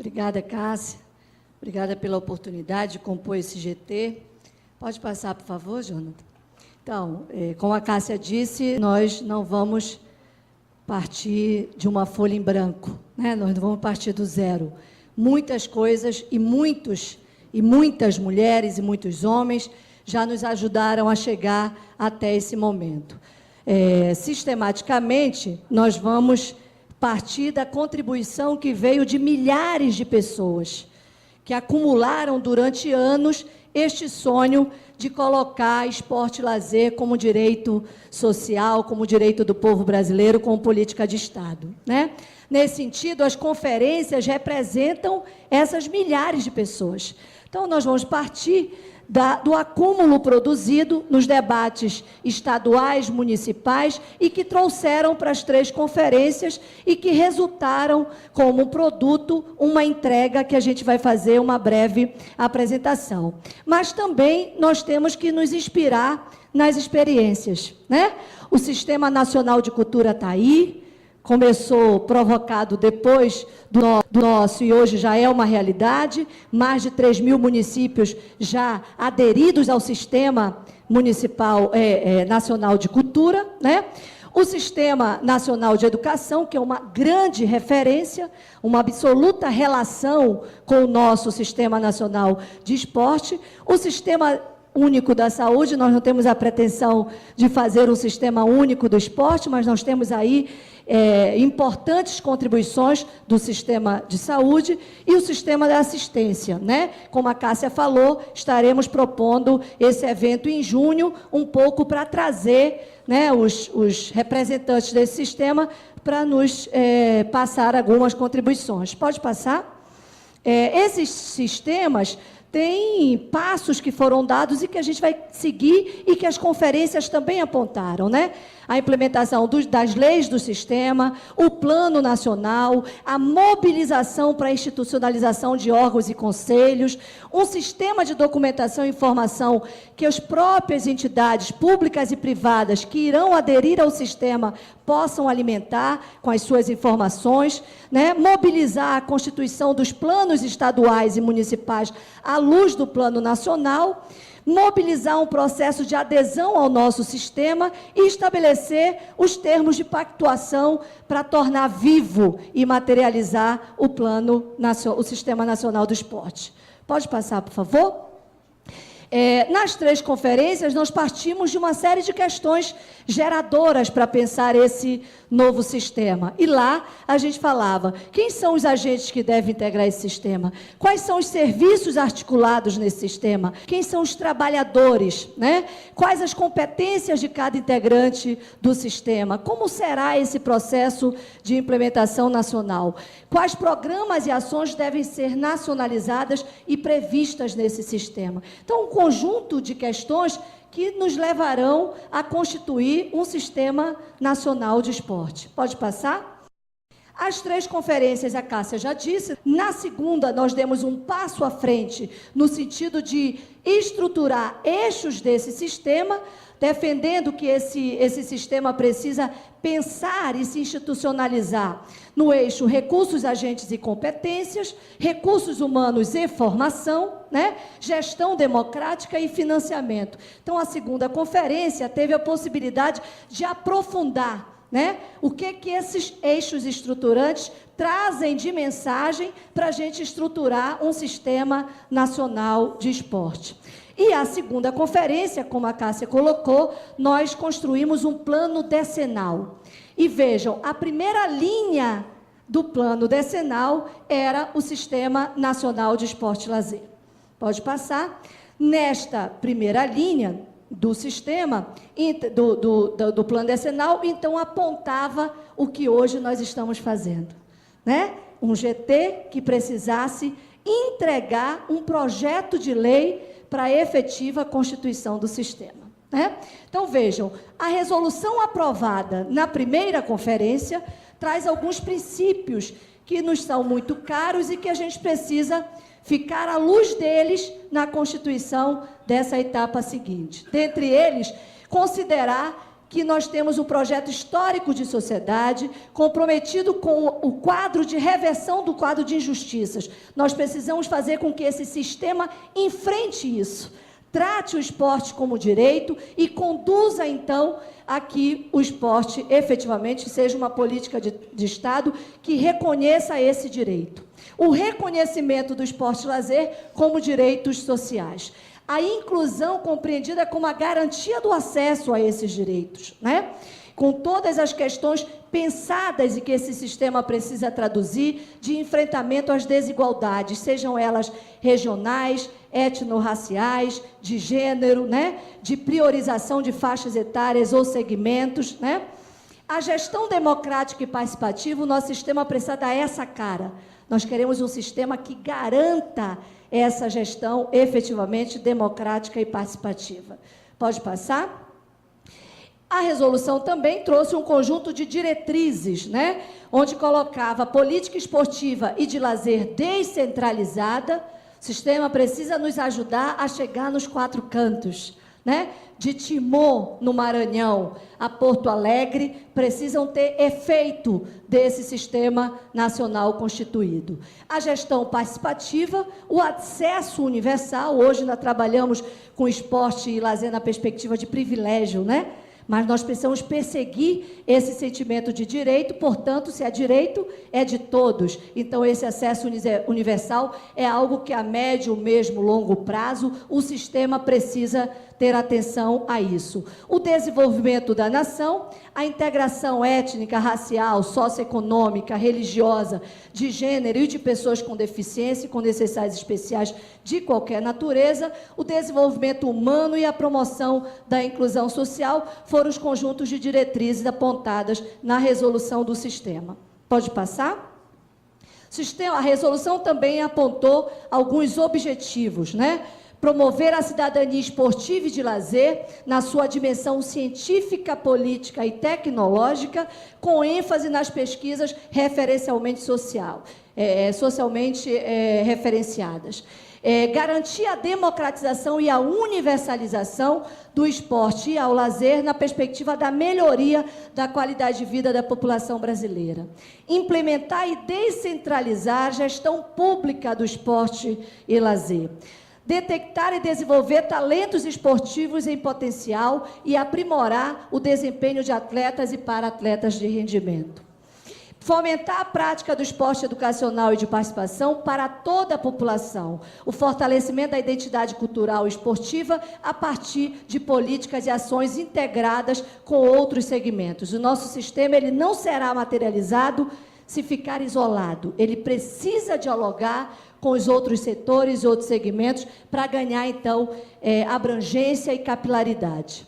Obrigada, Cássia. Obrigada pela oportunidade de compor esse GT. Pode passar, por favor, Jonathan? Então, como a Cássia disse, nós não vamos partir de uma folha em branco, né? Nós não vamos partir do zero. Muitas coisas e muitas mulheres e muitos homens já nos ajudaram a chegar até esse momento. Sistematicamente, nós vamos partir da contribuição que veio de milhares de pessoas que acumularam durante anos este sonho de colocar esporte e lazer como direito social, como direito do povo brasileiro, como política de Estado, né? Nesse sentido, as conferências representam essas milhares de pessoas. Então, nós vamos partir do acúmulo produzido nos debates estaduais, municipais, e que trouxeram para as 3 conferências e que resultaram como produto uma entrega que a gente vai fazer uma breve apresentação. Mas também nós temos que nos inspirar nas experiências, né? O Sistema Nacional de Cultura está aí, começou provocado depois do nosso e hoje já é uma realidade, mais de 3.000 municípios já aderidos ao Sistema Municipal Nacional de Cultura, né? O Sistema Nacional de Educação, que é uma grande referência, uma absoluta relação com o nosso Sistema Nacional de Esporte, o Sistema Único da Saúde, nós não temos a pretensão de fazer um Sistema Único do Esporte, mas nós temos aí importantes contribuições do sistema de saúde e o sistema da assistência, né? Como a Cássia falou, estaremos propondo esse evento em junho, um pouco para trazer, né, os representantes desse sistema para nos passar algumas contribuições. Pode passar? Esses sistemas tem passos que foram dados e que a gente vai seguir e que as conferências também apontaram, né? A implementação das leis do sistema, o plano nacional, a mobilização para a institucionalização de órgãos e conselhos, um sistema de documentação e informação que as próprias entidades públicas e privadas que irão aderir ao sistema possam alimentar com as suas informações, né? Mobilizar a constituição dos planos estaduais e municipais à luz do plano nacional, mobilizar um processo de adesão ao nosso sistema e estabelecer os termos de pactuação para tornar vivo e materializar o Sistema Nacional do Esporte. Pode passar, por favor? Nas 3 conferências, nós partimos de uma série de questões geradoras para pensar esse novo sistema. E lá a gente falava, quem são os agentes que devem integrar esse sistema? Quais são os serviços articulados nesse sistema? Quem são os trabalhadores, né? Quais as competências de cada integrante do sistema? Como será esse processo de implementação nacional? Quais programas e ações devem ser nacionalizadas e previstas nesse sistema? Então, um conjunto de questões que nos levarão a constituir um sistema nacional de esporte. Pode passar? As 3 conferências, a Cássia já disse, na segunda nós demos um passo à frente no sentido de estruturar eixos desse sistema, defendendo que esse sistema precisa pensar e se institucionalizar no eixo recursos, agentes e competências, recursos humanos e formação, né? Gestão democrática e financiamento. Então, a segunda conferência teve a possibilidade de aprofundar, né, o que esses eixos estruturantes trazem de mensagem para a gente estruturar um sistema nacional de esporte. E a segunda conferência, como a Cássia colocou, nós construímos um plano decenal. E vejam, a primeira linha do plano decenal era o Sistema Nacional de Esporte e Lazer. Pode passar. Nesta primeira linha do sistema, do plano decenal, então apontava o que hoje nós estamos fazendo, né? Um GT que precisasse entregar um projeto de lei para a efetiva constituição do sistema, né? Então, vejam, a resolução aprovada na primeira conferência traz alguns princípios que nos são muito caros e que a gente precisa ficar à luz deles na constituição dessa etapa seguinte. Dentre eles, considerar que nós temos um projeto histórico de sociedade comprometido com o quadro de reversão do quadro de injustiças. Nós precisamos fazer com que esse sistema enfrente isso, trate o esporte como direito e conduza, então, a que o esporte efetivamente seja uma política de Estado que reconheça esse direito. O reconhecimento do esporte e lazer como direitos sociais. A inclusão compreendida como a garantia do acesso a esses direitos, né? Com todas as questões pensadas e que esse sistema precisa traduzir de enfrentamento às desigualdades, sejam elas regionais, etnorraciais, de gênero, né? De priorização de faixas etárias ou segmentos, né? A gestão democrática e participativa, o nosso sistema precisa dar essa cara. Nós queremos um sistema que garanta essa gestão efetivamente democrática e participativa. Pode passar? A resolução também trouxe um conjunto de diretrizes, né? Onde colocava política esportiva e de lazer descentralizada. O sistema precisa nos ajudar a chegar nos 4 cantos, né? De Timor, no Maranhão, a Porto Alegre, precisam ter efeito desse sistema nacional constituído. A gestão participativa, o acesso universal, hoje nós trabalhamos com esporte e lazer na perspectiva de privilégio, né? Mas nós precisamos perseguir esse sentimento de direito, portanto, se é direito, é de todos. Então, esse acesso universal é algo que, a médio, mesmo, longo prazo, o sistema precisa ter atenção a isso. O desenvolvimento da nação, a integração étnica, racial, socioeconômica, religiosa, de gênero e de pessoas com deficiência e com necessidades especiais de qualquer natureza, o desenvolvimento humano e a promoção da inclusão social foram os conjuntos de diretrizes apontadas na resolução do sistema. Pode passar? A resolução também apontou alguns objetivos, né? Promover a cidadania esportiva e de lazer na sua dimensão científica, política e tecnológica, com ênfase nas pesquisas socialmente referenciadas. Garantir a democratização e a universalização do esporte e ao lazer na perspectiva da melhoria da qualidade de vida da população brasileira. Implementar e descentralizar a gestão pública do esporte e lazer. Detectar e desenvolver talentos esportivos em potencial e aprimorar o desempenho de atletas e para-atletas de rendimento. Fomentar a prática do esporte educacional e de participação para toda a população. O fortalecimento da identidade cultural e esportiva a partir de políticas e ações integradas com outros segmentos. O nosso sistema ele não será materializado se ficar isolado. Ele precisa dialogar com os outros setores e outros segmentos para ganhar, então, abrangência e capilaridade.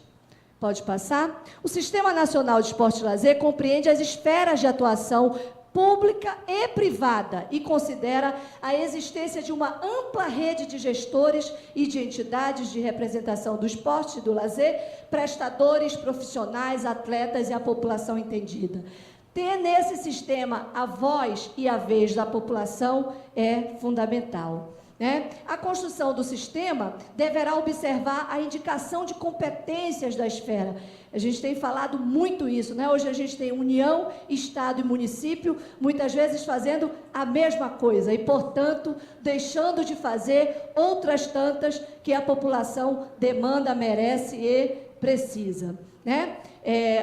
Pode passar? O Sistema Nacional de Esporte e Lazer compreende as esferas de atuação pública e privada e considera a existência de uma ampla rede de gestores e de entidades de representação do esporte e do lazer, prestadores, profissionais, atletas e a população entendida. Ter nesse sistema a voz e a vez da população é fundamental, né? A construção do sistema deverá observar a indicação de competências da esfera. A gente tem falado muito isso, né? Hoje a gente tem União, Estado e município, muitas vezes fazendo a mesma coisa e, portanto, deixando de fazer outras tantas que a população demanda, merece e precisa, né?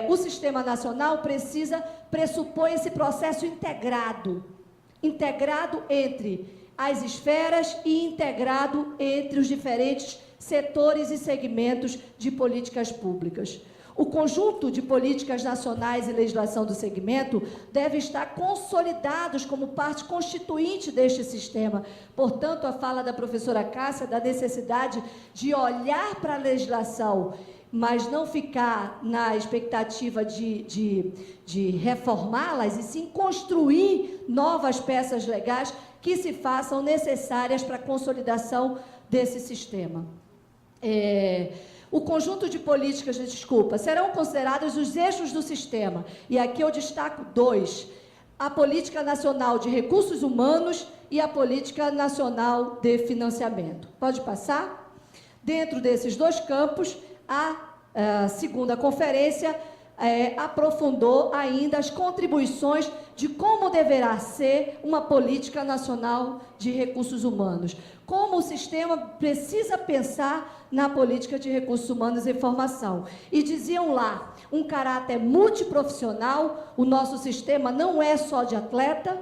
O Sistema Nacional pressupõe esse processo integrado entre as esferas e integrado entre os diferentes setores e segmentos de políticas públicas. O conjunto de políticas nacionais e legislação do segmento deve estar consolidados como parte constituinte deste sistema. Portanto, a fala da professora Cássia da necessidade de olhar para a legislação, mas não ficar na expectativa de reformá-las, e sim construir novas peças legais que se façam necessárias para a consolidação desse sistema. O conjunto de políticas, serão considerados os eixos do sistema, e aqui eu destaco 2, a Política Nacional de Recursos Humanos e a Política Nacional de Financiamento. Pode passar? Dentro desses 2 campos, há segunda conferência aprofundou ainda as contribuições de como deverá ser uma política nacional de recursos humanos, como o sistema precisa pensar na política de recursos humanos e formação. E diziam lá, um caráter multiprofissional, o nosso sistema não é só de atleta,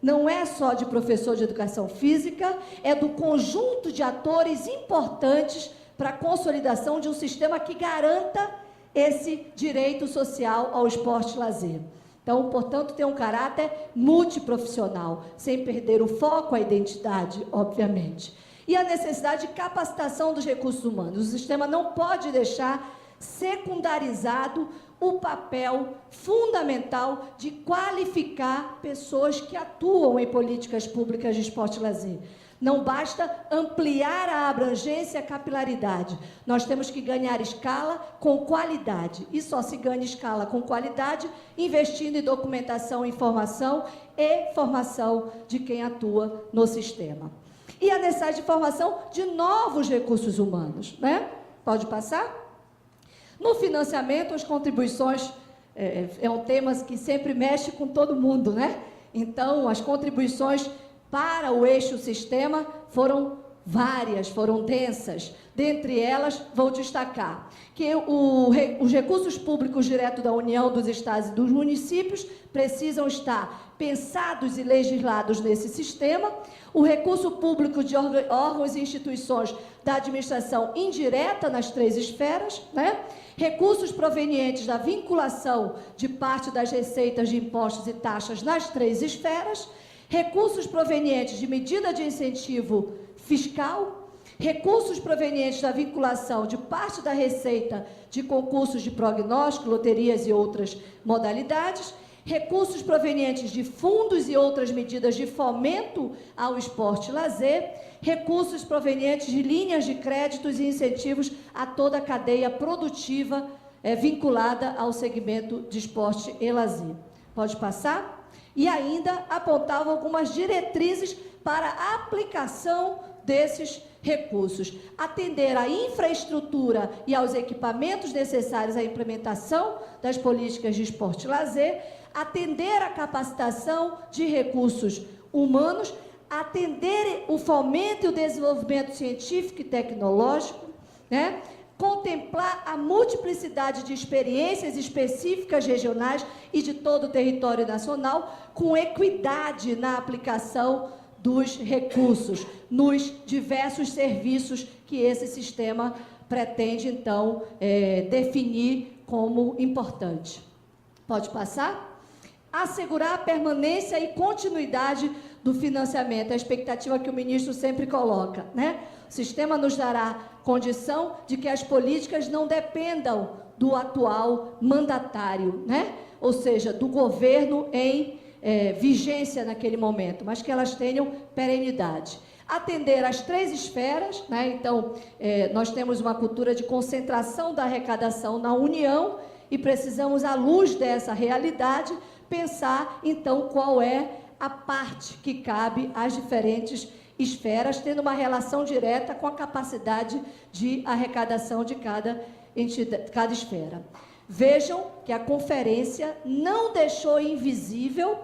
não é só de professor de educação física, é do conjunto de atores importantes para a consolidação de um sistema que garanta esse direito social ao esporte e lazer. Então, portanto, tem um caráter multiprofissional, sem perder o foco, a identidade, obviamente. E a necessidade de capacitação dos recursos humanos. O sistema não pode deixar secundarizado o papel fundamental de qualificar pessoas que atuam em políticas públicas de esporte e lazer. Não basta ampliar a abrangência e a capilaridade. Nós temos que ganhar escala com qualidade. E só se ganha escala com qualidade investindo em documentação, informação e formação de quem atua no sistema. E a necessidade de formação de novos recursos humanos, né? Pode passar? No financiamento, as contribuições é um tema que sempre mexe com todo mundo, né? Então, as contribuições para o eixo sistema foram várias, foram densas. Dentre elas, vou destacar que os recursos públicos diretos da União, dos estados e dos municípios precisam estar pensados e legislados nesse sistema. O recurso público de órgãos e instituições da administração indireta nas 3 esferas, né? Recursos provenientes da vinculação de parte das receitas de impostos e taxas nas 3 esferas, recursos provenientes de medida de incentivo fiscal, recursos provenientes da vinculação de parte da receita de concursos de prognóstico, loterias e outras modalidades, recursos provenientes de fundos e outras medidas de fomento ao esporte e lazer, recursos provenientes de linhas de créditos e incentivos a toda a cadeia produtiva vinculada ao segmento de esporte e lazer. Pode passar? E ainda apontavam algumas diretrizes para a aplicação desses recursos. Atender à infraestrutura e aos equipamentos necessários à implementação das políticas de esporte e lazer, atender à capacitação de recursos humanos, atender o fomento e o desenvolvimento científico e tecnológico, né? Contemplar a multiplicidade de experiências específicas regionais e de todo o território nacional, com equidade na aplicação dos recursos, nos diversos serviços que esse sistema pretende, então, definir como importante. Pode passar? Assegurar a permanência e continuidade do financiamento, a expectativa que o ministro sempre coloca, né? O sistema nos dará condição de que as políticas não dependam do atual mandatário, né? Ou seja, do governo em vigência naquele momento, mas que elas tenham perenidade. Atender às 3 esferas, né? Então, nós temos uma cultura de concentração da arrecadação na União e precisamos, à luz dessa realidade, pensar, então, qual é a parte que cabe às diferentes esferas, tendo uma relação direta com a capacidade de arrecadação de cada esfera. Vejam que a conferência não deixou invisível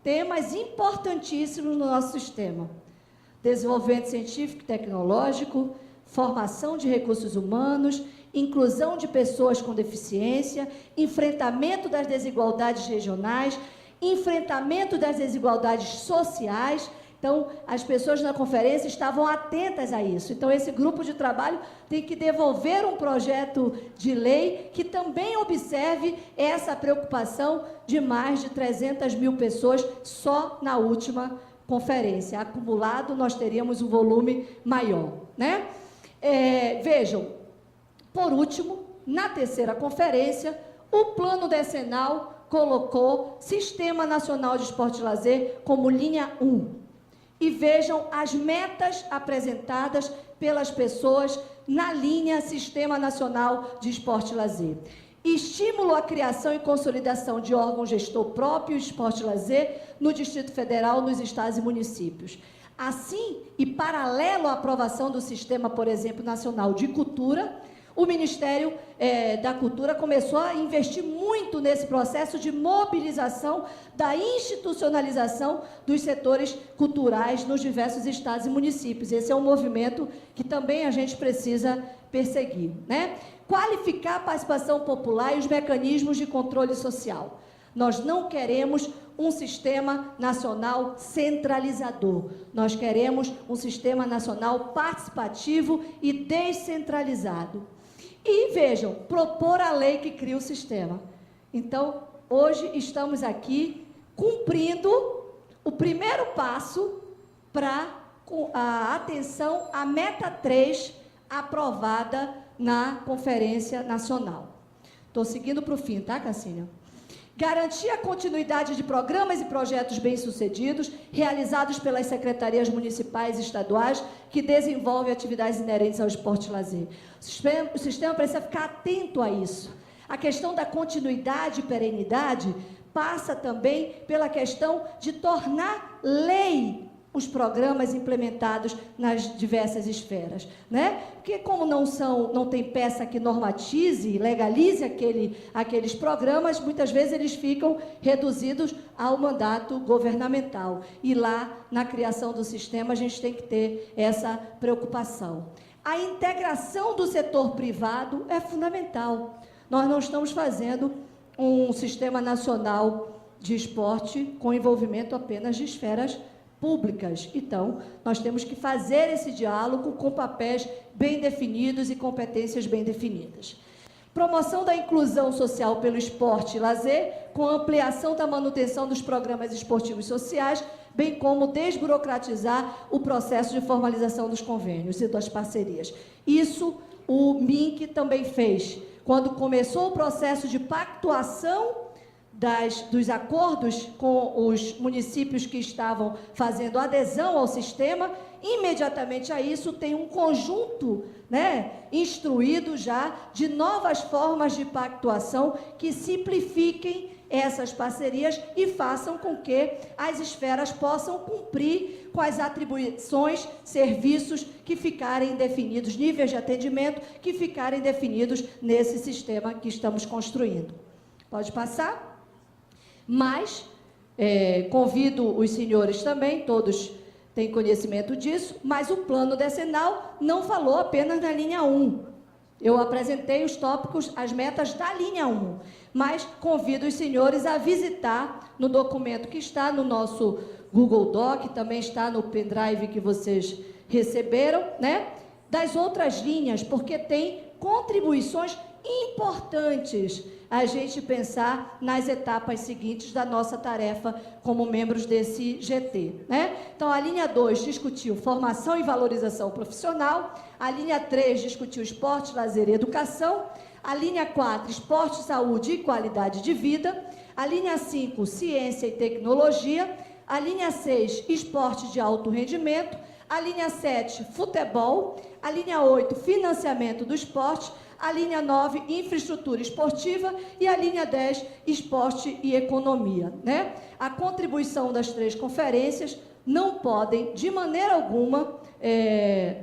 temas importantíssimos no nosso sistema: desenvolvimento científico e tecnológico, formação de recursos humanos, inclusão de pessoas com deficiência, enfrentamento das desigualdades regionais, enfrentamento das desigualdades sociais. Então, as pessoas na conferência estavam atentas a isso. Então, esse grupo de trabalho tem que devolver um projeto de lei que também observe essa preocupação de mais de 300 mil pessoas só na última conferência. Acumulado, nós teríamos um volume maior, né? Vejam, por último, na terceira conferência, o plano decenal colocou Sistema Nacional de Esporte e Lazer como linha 1. E vejam as metas apresentadas pelas pessoas na linha Sistema Nacional de Esporte e Lazer. Estímulo à criação e consolidação de órgão gestor próprio, esporte e lazer, no Distrito Federal, nos estados e municípios. Assim, e paralelo à aprovação do Sistema, por exemplo, Nacional de Cultura, o Ministério da Cultura começou a investir muito nesse processo de mobilização da institucionalização dos setores culturais nos diversos estados e municípios. Esse é um movimento que também a gente precisa perseguir, né? Qualificar a participação popular e os mecanismos de controle social. Nós não queremos um sistema nacional centralizador. Nós queremos um sistema nacional participativo e descentralizado. E, vejam, propor a lei que cria o sistema. Então, hoje estamos aqui cumprindo o primeiro passo para a atenção à meta 3 aprovada na Conferência Nacional. Estou seguindo para o fim, tá, Cassina? Garantir a continuidade de programas e projetos bem-sucedidos realizados pelas secretarias municipais e estaduais que desenvolvem atividades inerentes ao esporte e lazer. O sistema precisa ficar atento a isso. A questão da continuidade e perenidade passa também pela questão de tornar lei os programas implementados nas diversas esferas, né? Porque como não tem peça que normatize, legalize aqueles programas, muitas vezes eles ficam reduzidos ao mandato governamental. E lá, na criação do sistema, a gente tem que ter essa preocupação. A integração do setor privado é fundamental. Nós não estamos fazendo um sistema nacional de esporte com envolvimento apenas de esferas públicas. Então, nós temos que fazer esse diálogo com papéis bem definidos e competências bem definidas. Promoção da inclusão social pelo esporte e lazer, com ampliação da manutenção dos programas esportivos sociais, bem como desburocratizar o processo de formalização dos convênios e das parcerias. Isso o MINC também fez. Quando começou o processo de pactuação dos acordos com os municípios que estavam fazendo adesão ao sistema, imediatamente a isso tem um conjunto, né, instruído já de novas formas de pactuação que simplifiquem essas parcerias e façam com que as esferas possam cumprir com as atribuições, serviços que ficarem definidos, níveis de atendimento que ficarem definidos nesse sistema que estamos construindo. Pode passar? Mas, convido os senhores também, todos têm conhecimento disso, mas o plano decenal não falou apenas da linha 1. Eu apresentei os tópicos, as metas da linha 1, mas convido os senhores a visitar no documento que está no nosso Google Doc, também está no pendrive que vocês receberam, né? Das outras linhas, porque tem contribuições importantes a gente pensar nas etapas seguintes da nossa tarefa como membros desse GT, né? Então, a linha 2 discutiu formação e valorização profissional, a linha 3 discutiu esporte, lazer e educação, a linha 4, esporte, saúde e qualidade de vida, a linha 5, ciência e tecnologia, a linha 6, esporte de alto rendimento, a linha 7, futebol, a linha 8, financiamento do esporte, a linha 9, infraestrutura esportiva e a linha 10, esporte e economia, né? A contribuição das 3 conferências não podem, de maneira alguma,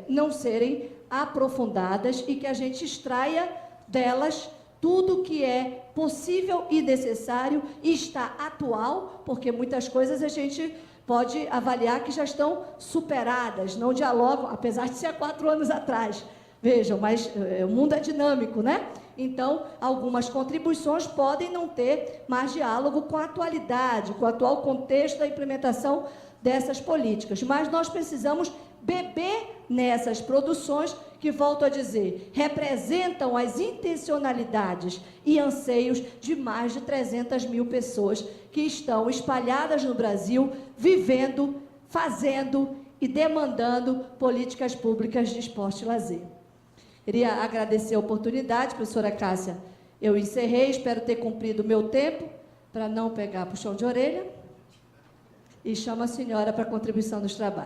não serem aprofundadas e que a gente extraia delas tudo que é possível e necessário e está atual, porque muitas coisas a gente pode avaliar que já estão superadas, não dialogam, apesar de ser há 4 anos atrás. Vejam, mas o mundo é dinâmico, né? Então, algumas contribuições podem não ter mais diálogo com a atualidade, com o atual contexto da implementação dessas políticas. Mas nós precisamos beber nessas produções que, volto a dizer, representam as intencionalidades e anseios de mais de 300 mil pessoas que estão espalhadas no Brasil, vivendo, fazendo e demandando políticas públicas de esporte e lazer. Queria agradecer a oportunidade, professora Cássia. Eu encerrei, espero ter cumprido o meu tempo, para não pegar puxão de orelha. E chamo a senhora para a contribuição dos trabalhos.